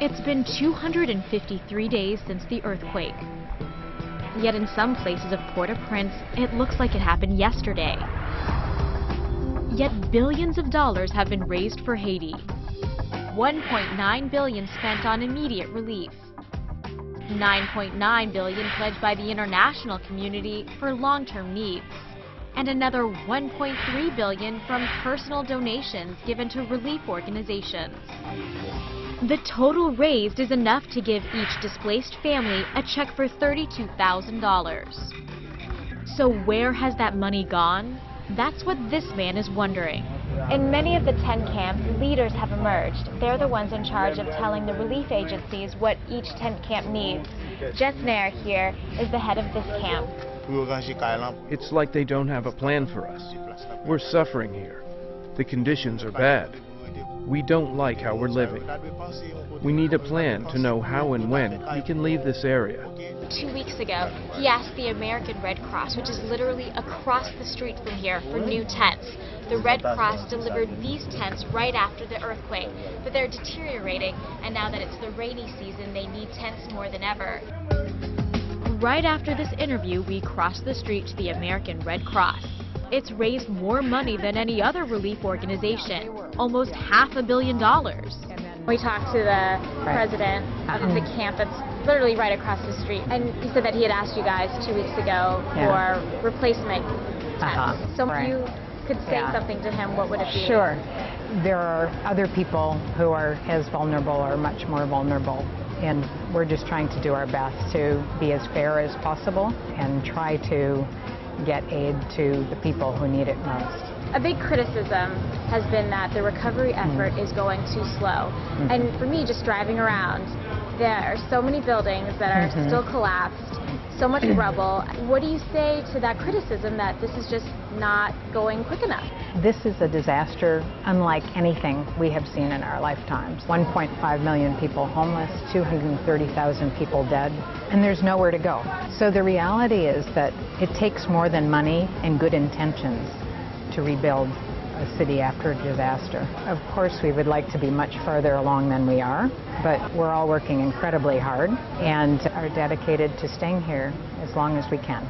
It's been 253 days since the earthquake. Yet in some places of Port-au-Prince, it looks like it happened yesterday. Yet billions of dollars have been raised for Haiti. $1.9 billion spent on immediate relief. $9.9 billion pledged by the international community for long-term needs. And another $1.3 billion from personal donations given to relief organizations. The total raised is enough to give each displaced family a check for $32,000. So where has that money gone? That's what this man is wondering. In many of the tent camps, leaders have emerged. They're the ones in charge of telling the relief agencies what each tent camp needs. Jess Nair here is the head of this camp. It's like they don't have a plan for us. We're suffering here. The conditions are bad. We don't like how we're living. We need a plan to know how and when we can leave this area. 2 weeks ago, he asked the American Red Cross, which is literally across the street from here, for new tents. The Red Cross delivered these tents right after the earthquake, but they're deteriorating, and now that it's the rainy season, they need tents more than ever. Right after this interview, we crossed the street to the American Red Cross. It's raised more money than any other relief organization, almost $500 million. We talked to the president of the camp that's literally right across the street, and he said that he had asked you guys 2 weeks ago for replacement tents. So if you could say something to him, what would it be? Sure. There are other people who are as vulnerable or much more vulnerable, and we're just trying to do our best to be as fair as possible and try to get aid to the people who need it most. A big criticism has been that the recovery effort is going too slow. And for me, just driving around, there are so many buildings that are still collapsed, so much rubble. What do you say to that criticism that this is just not going quick enough? This is a disaster unlike anything we have seen in our lifetimes. 1.5 million people homeless, 230,000 people dead, and there's nowhere to go. So the reality is that it takes more than money and good intentions to rebuild a city after a disaster. Of course, we would like to be much further along than we are, but we're all working incredibly hard and are dedicated to staying here as long as we can.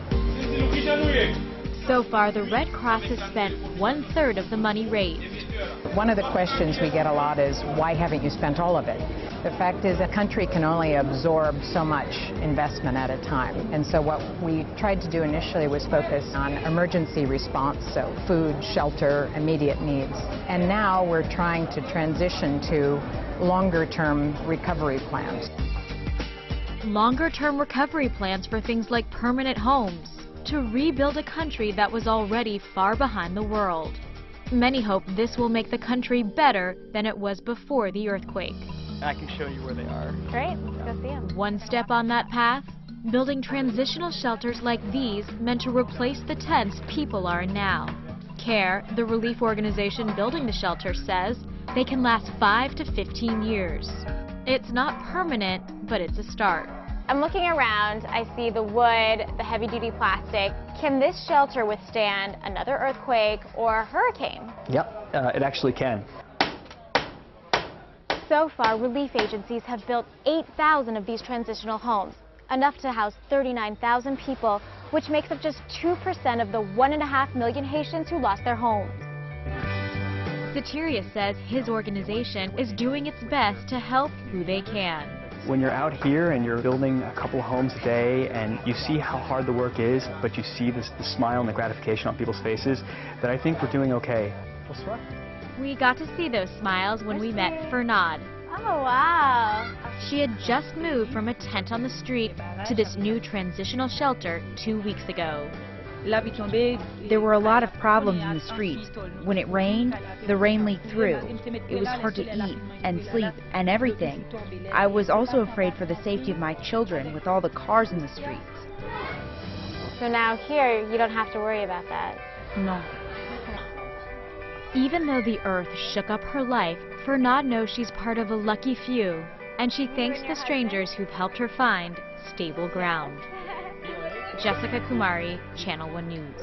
So far, the Red Cross has spent 1/3 of the money raised. One of the questions we get a lot is, why haven't you spent all of it? The fact is, a country can only absorb so much investment at a time. And so what we tried to do initially was focus on emergency response, so food, shelter, immediate needs. And now we're trying to transition to longer-term recovery plans. Longer-term recovery plans for things like permanent homes, to rebuild a country that was already far behind the world. Many hope this will make the country better than it was before the earthquake. I can show you where they are. Great, let's go see them. One step on that path, building transitional shelters like these meant to replace the tents people are in now. CARE, the relief organization building the shelter, says they can last 5 to 15 years. It's not permanent, but it's a start. I'm looking around, I see the wood, the heavy-duty plastic. Can this shelter withstand another earthquake or hurricane? Yep, it actually can. So far, relief agencies have built 8,000 of these transitional homes, enough to house 39,000 people, which makes up just 2% of the 1.5 million Haitians who lost their homes. Satiria says his organization is doing its best to help who they can. When you're out here and you're building a couple of homes a day and you see how hard the work is, but you see the smile and the gratification on people's faces, that I think we're doing okay. We got to see those smiles when we met Fernand. Oh, wow. She had just moved from a tent on the street to this new transitional shelter 2 weeks ago. There were a lot of problems in the streets. When it rained, the rain leaked through. It was hard to eat and sleep and everything. I was also afraid for the safety of my children with all the cars in the streets. So now here, you don't have to worry about that. No. Even though the earth shook up her life, Fernand knows she's part of a lucky few, and she thanks the strangers who've helped her find stable ground. Jessica Kumari, Channel 1 News.